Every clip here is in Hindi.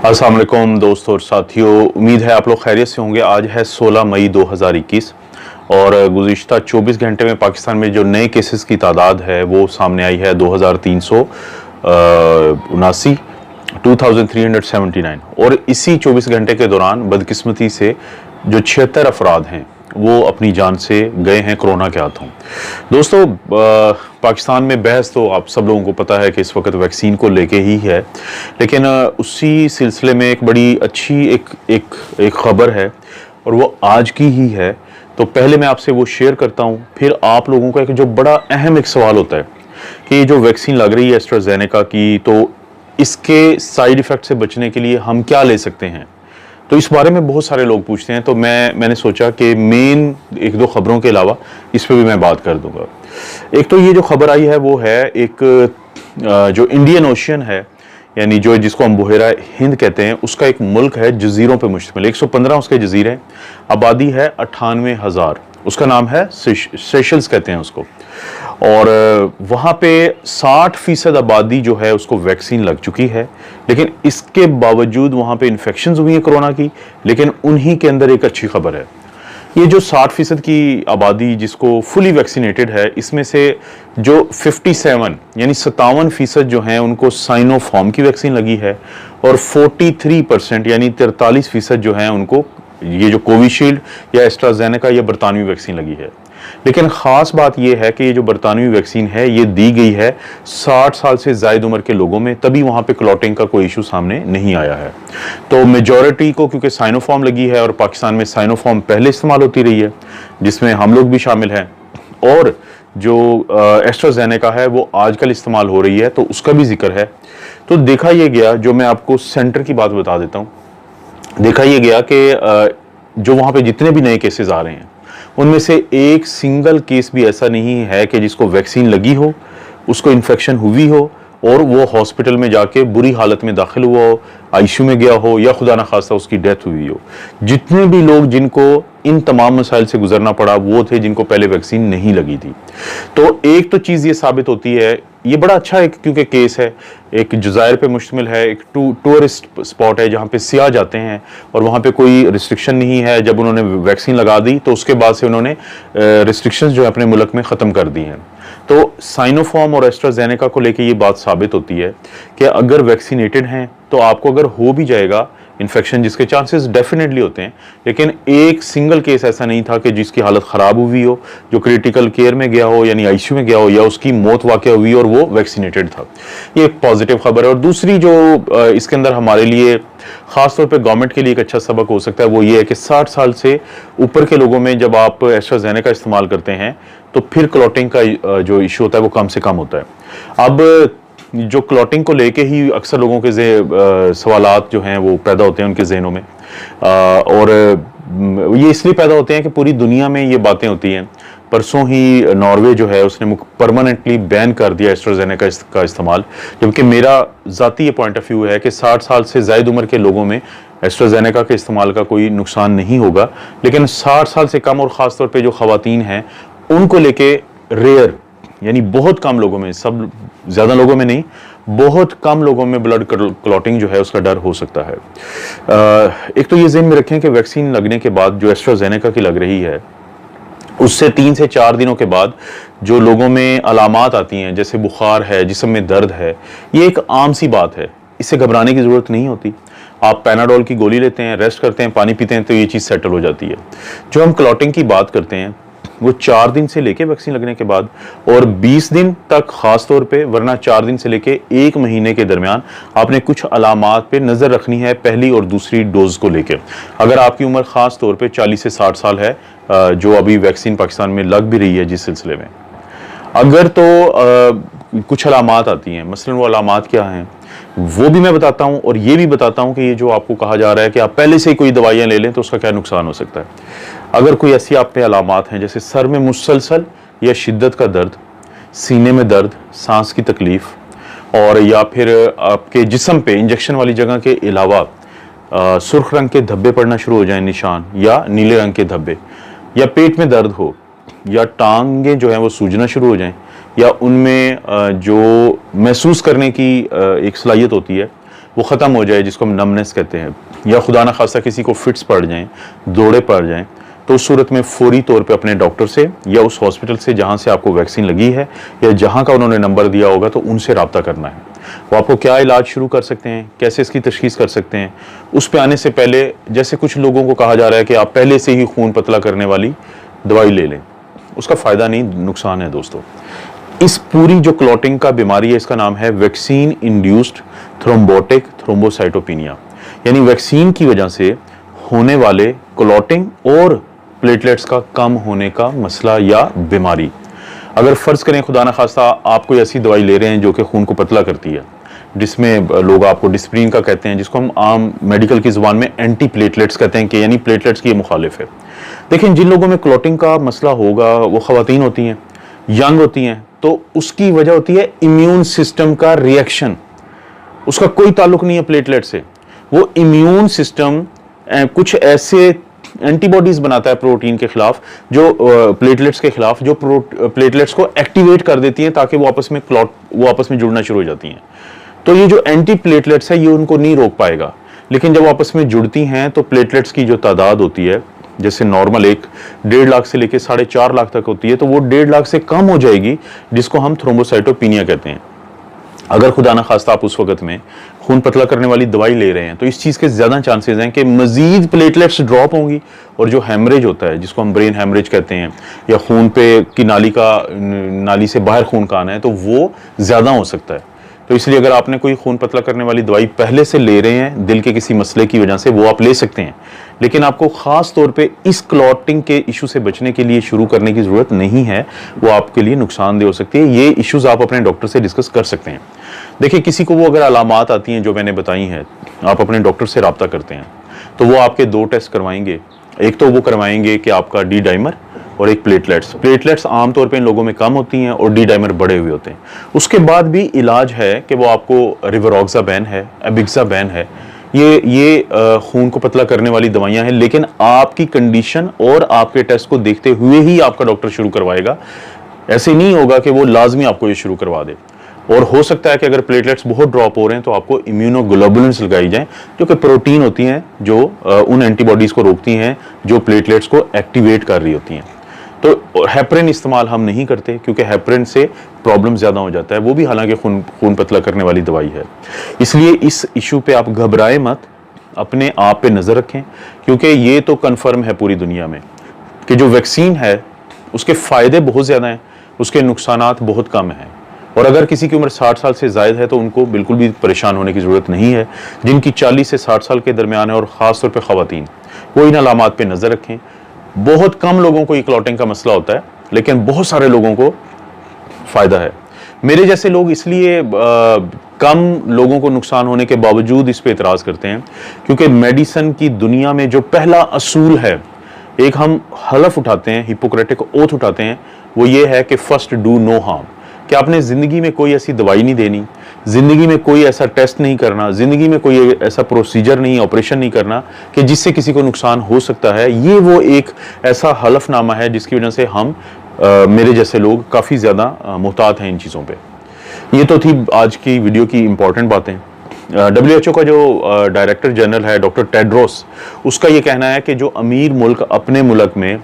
अस्सलाम वालेकुम दोस्तों और साथियों, उम्मीद है आप लोग खैरियत से होंगे। आज है 16 मई 2021 और गुज़िश्ता 24 घंटे में पाकिस्तान में जो नए केसेस की तादाद है वो सामने आई है 2379 और इसी 24 घंटे के दौरान बदकिस्मती से जो 76 अफराद हैं वो अपनी जान से गए हैं कोरोना के हाथों। दोस्तों, पाकिस्तान में बहस तो आप सब लोगों को पता है कि इस वक्त वैक्सीन को लेके ही है, लेकिन उसी सिलसिले में एक बड़ी अच्छी एक खबर है और वो आज की ही है। तो पहले मैं आपसे वो शेयर करता हूँ, फिर आप लोगों का एक जो बड़ा अहम एक सवाल होता है कि ये जो वैक्सीन लग रही है एस्ट्राजेनेका की, तो इसके साइड इफ़ेक्ट से बचने के लिए हम क्या ले सकते हैं। तो इस बारे में बहुत सारे लोग पूछते हैं, तो मैंने सोचा कि मेन एक दो खबरों के अलावा इस पर भी मैं बात कर दूंगा। एक तो ये जो खबर आई है वो है एक जो इंडियन ओशियन है, यानी जो जिसको हम बहेरा हिंद कहते हैं, उसका एक मुल्क है जजीरों पे मुश्तमिल। 115 उसके जजीरे हैं, आबादी है 98,000। उसका नाम है सेशल्स कहते हैं उसको। और वहाँ पे 60% आबादी जो है उसको वैक्सीन लग चुकी है, लेकिन इसके बावजूद वहाँ पे इन्फेक्शंस हुई हैं कोरोना की। लेकिन उन्हीं के अंदर एक अच्छी खबर है, ये जो 60% की आबादी जिसको फुली वैक्सीनेटेड है, इसमें से जो 57 यानी 57% जो हैं उनको साइनोफार्म की वैक्सीन लगी है और 43% यानी 43% जो हैं उनको ये जो कोविशील्ड या एस्ट्राजेनेका या बरतानवी वैक्सीन लगी है। लेकिन ख़ास बात यह है कि ये जो बरतानवी वैक्सीन है ये दी गई है 60 साल से ज़ायद उम्र के लोगों में, तभी वहाँ पे क्लॉटिंग का कोई इशू सामने नहीं आया है। तो मेजॉरिटी को क्योंकि साइनोफार्म लगी है और पाकिस्तान में साइनोफार्म पहले इस्तेमाल होती रही है, जिसमें हम लोग भी शामिल हैं, और जो एस्ट्राजेनेका है वो आजकल इस्तेमाल हो रही है, तो उसका भी जिक्र है। तो देखा यह गया, जो मैं आपको सेंटर की बात बता देता हूँ, देखा यह गया कि जो वहाँ पे जितने भी नए केसेस आ रहे हैं उनमें से एक सिंगल केस भी ऐसा नहीं है कि जिसको वैक्सीन लगी हो, उसको इन्फेक्शन हुई हो और वो हॉस्पिटल में जाके बुरी हालत में दाखिल हुआ हो, आईसीयू में गया हो या खुदा ना खास्ता उसकी डेथ हुई हो। जितने भी लोग जिनको इन तमाम मसाइल से गुजरना पड़ा वो थे जिनको पहले वैक्सीन नहीं लगी थी। तो एक तो चीज़ ये साबित होती है, ये बड़ा अच्छा एक क्योंकि केस है, एक जज़ायर पे मुश्तमिल है, एक टूरिस्ट स्पॉट है जहाँ पे सियाह जाते हैं और वहाँ पे कोई रिस्ट्रिक्शन नहीं है। जब उन्होंने वैक्सीन लगा दी तो उसके बाद से उन्होंने रिस्ट्रिक्शंस जो है अपने मुल्क में ख़त्म कर दी हैं। तो साइनोफार्म और एस्ट्राजेनेका को लेके ये बात साबित होती है कि अगर वैक्सीनेटेड हैं तो आपको अगर हो भी जाएगा इन्फेक्शन, जिसके चांसेस डेफिनेटली होते हैं, लेकिन एक सिंगल केस ऐसा नहीं था कि जिसकी हालत ख़राब हुई हो, जो क्रिटिकल केयर में गया हो यानी आईसीयू में गया हो या उसकी मौत वाक़या हुई और वो वैक्सीनेटेड था। ये एक पॉजिटिव खबर है। और दूसरी जो इसके अंदर हमारे लिए ख़ासतौर पे गवर्नमेंट के लिए एक अच्छा सबक हो सकता है वो ये है कि 60 साल से ऊपर के लोगों में जब आप एस्ट्राजेनेका इस्तेमाल करते हैं तो फिर क्लॉटिंग का जो इशू होता है वो कम से कम होता है। अब जो क्लॉटिंग को लेके ही अक्सर लोगों के सवालात जो हैं वो पैदा होते हैं उनके जहनों में, और ये इसलिए पैदा होते हैं कि पूरी दुनिया में ये बातें होती हैं। परसों ही नॉर्वे जो है उसने परमानेंटली बैन कर दिया एस्ट्राजेनेका का इस्तेमाल, जबकि मेरा ज़ाती ये पॉइंट ऑफ व्यू है कि 60 साल से ज़ायद उम्र के लोगों में एस्ट्राजेनेका के इस्तेमाल का कोई नुकसान नहीं होगा, लेकिन 60 साल से कम और ख़ासतौर पर जो ख़वातीन हैं उनको लेके रेयर यानी बहुत कम लोगों में, सब ज़्यादा लोगों में नहीं, बहुत कम लोगों में ब्लड क्लॉटिंग जो है उसका डर हो सकता है। एक तो ये ज़हन में रखें कि वैक्सीन लगने के बाद जो एस्ट्राजेनेका की लग रही है उससे 3 से 4 दिनों के बाद जो लोगों में अलामात आती हैं, जैसे बुखार है, जिस्म में दर्द है, ये एक आम सी बात है, इससे घबराने की ज़रूरत नहीं होती। आप पैनाडोल की गोली लेते हैं, रेस्ट करते हैं, पानी पीते हैं तो ये चीज़ सेटल हो जाती है। जो हम क्लॉटिंग की बात करते हैं वो 4 दिन से लेके वैक्सीन लगने के बाद और 20 दिन तक खास तौर पे, वरना 4 दिन से लेके 1 महीने के दरमियान आपने कुछ अलामात पे नज़र रखनी है पहली और दूसरी डोज को लेके। अगर आपकी उम्र खास तौर पे 40 से 60 साल है, जो अभी वैक्सीन पाकिस्तान में लग भी रही है जिस सिलसिले में, अगर तो कुछ अलामात आती हैं, मसलन वो अलामात क्या हैं वो भी मैं बताता हूँ और ये भी बताता हूँ कि ये जो आपको कहा जा रहा है कि आप पहले से ही कोई दवाइयाँ ले लें तो उसका क्या नुकसान हो सकता है। अगर कोई ऐसी आप पे अलामात हैं जैसे सर में मुसलसल या शिद्दत का दर्द, सीने में दर्द, सांस की तकलीफ़, और या फिर आपके जिस्म पे इंजेक्शन वाली जगह के अलावा सुर्ख रंग के धब्बे पड़ना शुरू हो जाएं, निशान, या नीले रंग के धब्बे, या पेट में दर्द हो, या टांगें जो हैं वो सूजना शुरू हो जाएं, या उनमें जो महसूस करने की एक सलाहियत होती है वो ख़त्म हो जाए, जिसको हम नमनेस कहते हैं, या खुदा न खास्ता किसी को फिट्स पड़ जाएं, दौड़े पड़ जाएं, तो उस सूरत में फौरी तौर पे अपने डॉक्टर से या उस हॉस्पिटल से जहाँ से आपको वैक्सीन लगी है या जहाँ का उन्होंने नंबर दिया होगा, तो उनसे रब्ता करना है। वो आपको क्या इलाज शुरू कर सकते हैं, कैसे इसकी तशखीस कर सकते हैं, उस पे आने से पहले जैसे कुछ लोगों को कहा जा रहा है कि आप पहले से ही खून पतला करने वाली दवाई ले लें, उसका फ़ायदा नहीं, नुकसान है दोस्तों। इस पूरी जो क्लॉटिंग का बीमारी है, इसका नाम है वैक्सीन इंड्यूस्ड थ्रोम्बोटिक थ्रोम्बोसाइटोपिनिया, यानी वैक्सीन की वजह से होने वाले क्लॉटिंग और प्लेटलेट्स का कम होने का मसला या बीमारी। अगर फ़र्ज़ करें खुदा न खास्ता आप कोई ऐसी दवाई ले रहे हैं जो कि खून को पतला करती है, जिसमें लोग आपको डिस्प्रिन का कहते हैं, जिसको हम आम मेडिकल की ज़ुबान में एंटी प्लेटलेट्स कहते हैं, कि यानी प्लेटलेट्स की ये मुखालिफ है। लेकिन जिन लोगों में क्लॉटिंग का मसला होगा वो ख़वातीन होती हैं, यंग होती हैं, तो उसकी वजह होती है इम्यून सिस्टम का रिएक्शन। उसका कोई ताल्लुक नहीं है प्लेटलेट से। वो इम्यून सिस्टम कुछ ऐसे एंटीबॉडीज बनाता है प्रोटीन के खिलाफ, जो प्लेटलेट्स के खिलाफ, जो प्लेटलेट्स को एक्टिवेट कर देती हैं ताकि वो आपस में जुड़ना शुरू हो जाती हैं। तो ये जो एंटी प्लेटलेट्स है ये उनको नहीं रोक पाएगा। लेकिन जब आपस में जुड़ती हैं तो प्लेटलेट्स की जो तादाद होती है, जैसे नॉर्मल 1.5 लाख से लेकर 4.5 लाख तक होती है, तो वो 1.5 लाख से कम हो जाएगी, जिसको हम थ्रोम्बोसाइटोपिनिया कहते हैं। अगर खुदा ना खास्ता आप उस वक्त में खून पतला करने वाली दवाई ले रहे हैं, तो इस चीज़ के ज़्यादा चांसेस हैं कि मज़ीद प्लेटलेट्स ड्रॉप होंगी, और जो हेमरेज होता है, जिसको हम ब्रेन हेमरेज कहते हैं, या खून पे की नाली से बाहर खून का आना है, तो वो ज़्यादा हो सकता है। तो इसलिए अगर आपने कोई खून पतला करने वाली दवाई पहले से ले रहे हैं दिल के किसी मसले की वजह से, वो आप ले सकते हैं, लेकिन आपको ख़ास तौर पे इस क्लॉटिंग के इशू से बचने के लिए शुरू करने की ज़रूरत नहीं है। वो आपके लिए नुकसानदेह हो सकती है। ये इश्यूज़ आप अपने डॉक्टर से डिस्कस कर सकते हैं। देखिए, किसी को वो अगर अलामात आती हैं जो मैंने बताई हैं, आप अपने डॉक्टर से रब्ता करते हैं, तो वो आपके 2 टेस्ट करवाएंगे। एक तो वो करवाएंगे कि आपका डी डाइमर और एक प्लेटलेट्स आमतौर पे इन लोगों में कम होती हैं और डी डाइमर बढ़े हुए होते हैं। उसके बाद भी इलाज है कि वो आपको रिवरोक्साबैन है, एबिक्साबैन है, ये खून को पतला करने वाली दवाइयां हैं, लेकिन आपकी कंडीशन और आपके टेस्ट को देखते हुए ही आपका डॉक्टर शुरू करवाएगा। ऐसे नहीं होगा कि वो लाजमी आपको ये शुरू करवा दे। और हो सकता है कि अगर प्लेटलेट्स बहुत ड्रॉप हो रहे हैं तो आपको इम्यूनोग्लोबुलिन्स लगाई जाएं, जो कि प्रोटीन होती हैं, जो उन एंटीबॉडीज़ को रोकती हैं जो प्लेटलेट्स को एक्टिवेट कर रही होती हैं। तो हेपरिन इस्तेमाल हम नहीं करते, क्योंकि हेपरिन से प्रॉब्लम ज़्यादा हो जाता है, वो भी हालांकि खून पतला करने वाली दवाई है। इसलिए इस इशू पे आप घबराएं मत, अपने आप पे नज़र रखें, क्योंकि ये तो कन्फर्म है पूरी दुनिया में कि जो वैक्सीन है उसके फ़ायदे बहुत ज़्यादा हैं, उसके नुकसानात बहुत कम हैं। और अगर किसी की उम्र 60 साल से ज़ायद है तो उनको बिल्कुल भी परेशान होने की ज़रूरत नहीं है। जिनकी 40 से 60 साल के दरमियान है, और ख़ास तौर पे ख़वातीन, वो इन अलामात पे नज़र रखें। बहुत कम लोगों को ये क्लॉटिंग का मसला होता है, लेकिन बहुत सारे लोगों को फ़ायदा है। मेरे जैसे लोग इसलिए कम लोगों को नुकसान होने के बावजूद इस पे इतराज़ करते हैं, क्योंकि मेडिसिन की दुनिया में जो पहला असूल है, एक हम हलफ उठाते हैं, हिपोक्रेटिक ओथ उठाते हैं, वो ये है कि फर्स्ट डू नो हार्म, कि आपने ज़िंदगी में कोई ऐसी दवाई नहीं देनी, ज़िंदगी में कोई ऐसा टेस्ट नहीं करना, ज़िंदगी में कोई ऐसा प्रोसीजर नहीं, ऑपरेशन नहीं करना कि जिससे किसी को नुकसान हो सकता है। ये वो एक ऐसा हलफनामा है जिसकी वजह से हम मेरे जैसे लोग काफ़ी ज़्यादा मुहतात हैं इन चीज़ों पे। ये तो थी आज की वीडियो की इम्पॉर्टेंट बातें। WHO का जो डायरेक्टर जनरल है डॉक्टर टेड्रोस, उसका ये कहना है कि जो अमीर मुल्क अपने मुल्क में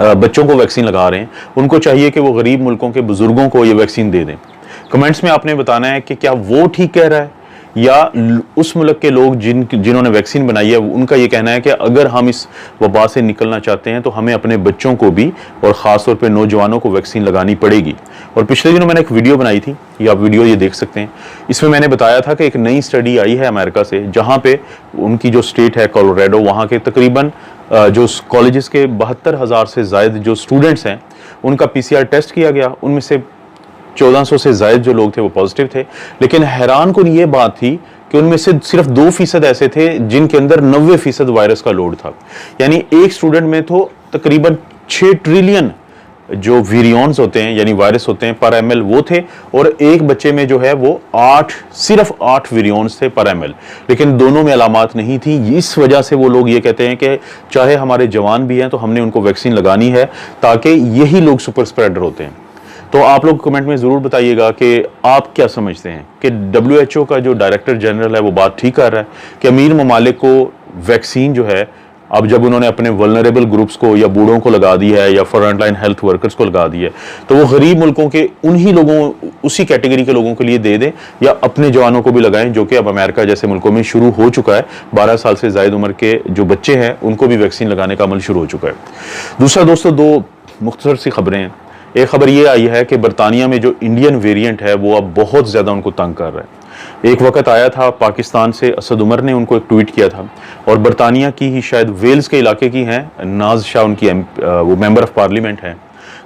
बच्चों को वैक्सीन लगा रहे हैं, उनको चाहिए कि वो गरीब मुल्कों के बुजुर्गों को ये वैक्सीन दे दें। कमेंट्स में आपने बताना है कि क्या वो ठीक कह रहा है या उस मुल्क के लोग जिन्होंने वैक्सीन बनाई है, उनका ये कहना है कि अगर हम इस वबा से निकलना चाहते हैं तो हमें अपने बच्चों को भी और ख़ास तौर पे नौजवानों को वैक्सीन लगानी पड़ेगी। और पिछले दिनों मैंने एक वीडियो बनाई थी, ये आप वीडियो ये देख सकते हैं। इसमें मैंने बताया था कि एक नई स्टडी आई है अमेरिका से, जहाँ पे उनकी जो स्टेट है कोलोराडो, वहाँ के तकरीबन जो कॉलेजेस के 72,000 से ज़ायद जो स्टूडेंट्स हैं, उनका PCR टेस्ट किया गया। उनमें से 1400 से ज़ायद जो लोग थे वो पॉजिटिव थे। लेकिन हैरान कुन ये बात थी कि उनमें से सिर्फ 2% ऐसे थे जिनके अंदर 90% वायरस का लोड था। यानी एक स्टूडेंट में तो तकरीबन 6 ट्रिलियन जो वीरियंस होते हैं, यानी वायरस होते हैं पर ml, वो थे, और एक बच्चे में जो है वो सिर्फ 8 वीरियंस थे पर ml। लेकिन दोनों में अलामात नहीं थी। इस वजह से वो लोग ये कहते हैं कि चाहे हमारे जवान भी हैं तो हमने उनको वैक्सीन लगानी है, ताकि यही लोग सुपर स्प्रेडर होते हैं। तो आप लोग कमेंट में ज़रूर बताइएगा कि आप क्या समझते हैं कि WHO का जो डायरेक्टर जनरल है वो बात ठीक कर रहा है कि अमीर ममालिक को वैक्सीन जो है, अब जब उन्होंने अपने वल्नरेबल ग्रुप्स को या बूढ़ों को लगा दी है या फ्रंटलाइन हेल्थ वर्कर्स को लगा दी है, तो वो गरीब मुल्कों के उन्हीं लोगों, उसी कैटेगरी के लोगों के लिए दे दें या अपने जवानों को भी लगाएं, जो कि अब अमेरिका जैसे मुल्कों में शुरू हो चुका है। 12 साल से ज़ायद उम्र के जो बच्चे हैं उनको भी वैक्सीन लगाने का अमल शुरू हो चुका है। दूसरा दोस्तों, दो मुख्तसर सी खबरें हैं। एक खबर ये आई है कि बरतानिया में जो इंडियन वेरिएंट है वो अब बहुत ज़्यादा उनको तंग कर रहा है। एक वक्त आया था, पाकिस्तान से असद उमर ने उनको एक ट्वीट किया था, और बरतानिया की ही शायद वेल्स के इलाके की हैं, नाज शाह उनकी वो मेंबर ऑफ पार्लियामेंट हैं।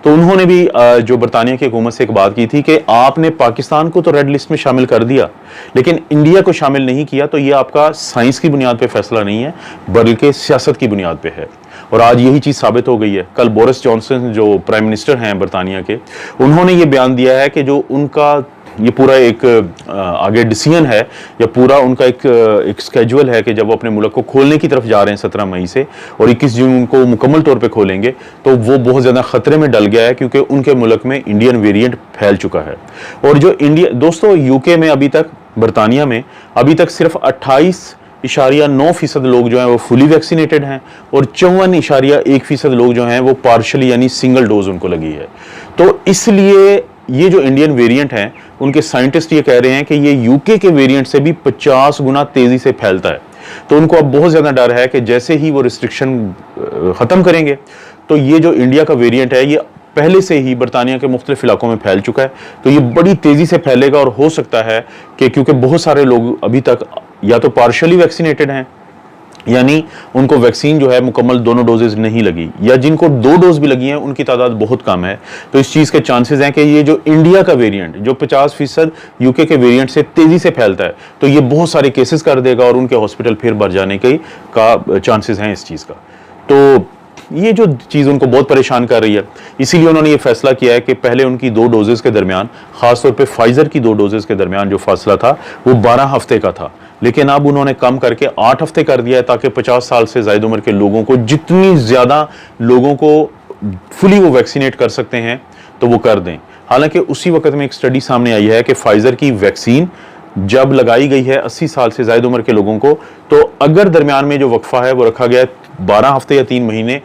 तो उन्होंने भी जो बरतानिया की हुकूमत से एक बात की थी कि आपने पाकिस्तान को तो रेड लिस्ट में शामिल कर दिया लेकिन इंडिया को शामिल नहीं किया, तो ये आपका साइंस की बुनियाद पे फैसला नहीं है बल्कि सियासत की बुनियाद पे है। और आज यही चीज़ साबित हो गई है। कल बोरिस जॉनसन जो प्राइम मिनिस्टर हैं बरतानिया के, उन्होंने ये बयान दिया है कि जो उनका ये पूरा एक आगे डिसीजन है या पूरा उनका एक स्केजुअल है कि जब वो अपने मुल्क को खोलने की तरफ जा रहे हैं 17 मई से और 21 जून को मुकम्मल तौर पे खोलेंगे, तो वो बहुत ज़्यादा ख़तरे में डल गया है क्योंकि उनके मुल्क में इंडियन वेरिएंट फैल चुका है। और जो इंडिया दोस्तों, यूके में अभी तक, बरतानिया में अभी तक सिर्फ 28.9% लोग जो हैं वो फुली वैक्सीनेटेड हैं और 54.1% लोग जो हैं वो पार्शली यानी सिंगल डोज उनको लगी है। तो इसलिए ये जो इंडियन वेरिएंट हैं, उनके साइंटिस्ट ये कह रहे हैं कि ये यूके के वेरिएंट से भी 50 गुना तेजी से फैलता है। तो उनको अब बहुत ज़्यादा डर है कि जैसे ही वो रिस्ट्रिक्शन ख़त्म करेंगे तो ये जो इंडिया का वेरिएंट है ये पहले से ही बरतानिया के मुख्तलिफ इलाकों में फैल चुका है, तो ये बड़ी तेज़ी से फैलेगा। और हो सकता है कि क्योंकि बहुत सारे लोग अभी तक या तो पार्शली वैक्सीनेटेड हैं यानी उनको वैक्सीन जो है मुकम्मल दोनों डोजेज नहीं लगी, या जिनको 2 डोज भी लगी हैं उनकी तादाद बहुत कम है। तो इस चीज़ के चांसेस हैं कि ये जो इंडिया का वेरिएंट जो 50% यूके के वेरिएंट से तेज़ी से फैलता है, तो ये बहुत सारे केसेस कर देगा और उनके हॉस्पिटल फिर भर जाने का चांसेस हैं इस चीज़ का। तो ये जो चीज़ उनको बहुत परेशान कर रही है, इसीलिए उन्होंने ये फैसला किया है कि पहले उनकी 2 डोजेज़ के दरमियान, ख़ासतौर पे फाइज़र की 2 डोजेज़ के दरमियान जो फासला था वो 12 हफ्ते का था, लेकिन अब उन्होंने कम करके 8 हफ्ते कर दिया है ताकि 50 साल से ज़ायद उम्र के लोगों को, जितनी ज़्यादा लोगों को फुली वो वैक्सीनेट कर सकते हैं तो वो कर दें। हालांकि उसी वक्त में एक स्टडी सामने आई है कि फाइज़र की वैक्सीन जब लगाई गई है 80 साल से ज़ायद उम्र के लोगों को, तो अगर दरमियान में जो वक्फा है वो रखा गया है 12 हफ्ते या 3 महीने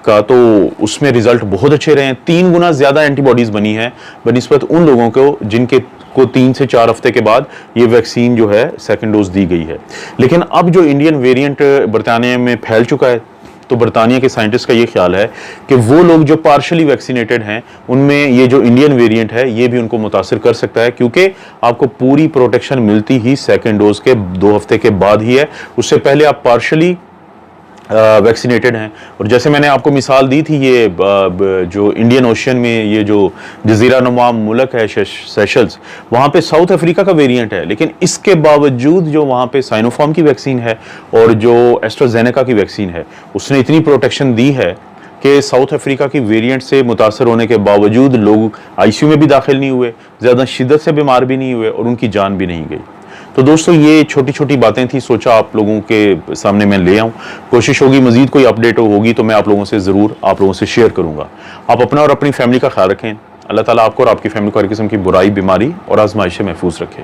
का, तो उसमें रिजल्ट बहुत अच्छे रहे हैं। 3 गुना ज़्यादा एंटीबॉडीज़ बनी है बनिस्बत उन लोगों को जिनके को 3 से 4 हफ्ते के बाद ये वैक्सीन जो है सेकंड डोज दी गई है। लेकिन अब जो इंडियन वेरिएंट बरतानिया में फैल चुका है, तो बरतानिया के साइंटिस्ट का ये ख्याल है कि वो लोग जो पार्शली वैक्सीनेटेड हैं उनमें ये जो इंडियन वेरिएंट है ये भी उनको मुतासिर कर सकता है, क्योंकि आपको पूरी प्रोटेक्शन मिलती ही सेकंड डोज के 2 हफ्ते के बाद ही है। उससे पहले आप पार्शली वैक्सीनेटेड हैं। और जैसे मैंने आपको मिसाल दी थी, ये जो इंडियन ओशन में ये जो जजीरा नुमा मुल्क है सेशल्स, वहाँ पे साउथ अफ्रीका का वेरिएंट है, लेकिन इसके बावजूद जो वहाँ पे साइनोफार्म की वैक्सीन है और जो एस्ट्राजेनेका की वैक्सीन है, उसने इतनी प्रोटेक्शन दी है कि साउथ अफ्रीका की वेरिएंट से मुतासर होने के बावजूद लोग आईसीयू में भी दाखिल नहीं हुए, ज़्यादा शिद्दत से बीमार भी नहीं हुए और उनकी जान भी नहीं गई। तो दोस्तों, ये छोटी छोटी बातें थी, सोचा आप लोगों के सामने मैं ले आऊँ। कोशिश होगी मज़ीद कोई अपडेट होगी तो मैं आप लोगों से ज़रूर आप लोगों से शेयर करूँगा। आप अपना और अपनी फैमिली का ख्याल रखें। अल्लाह ताला आपको और आपकी फैमिली को हर किस्म की बुराई, बीमारी और आजमाइश से महफूज रखे।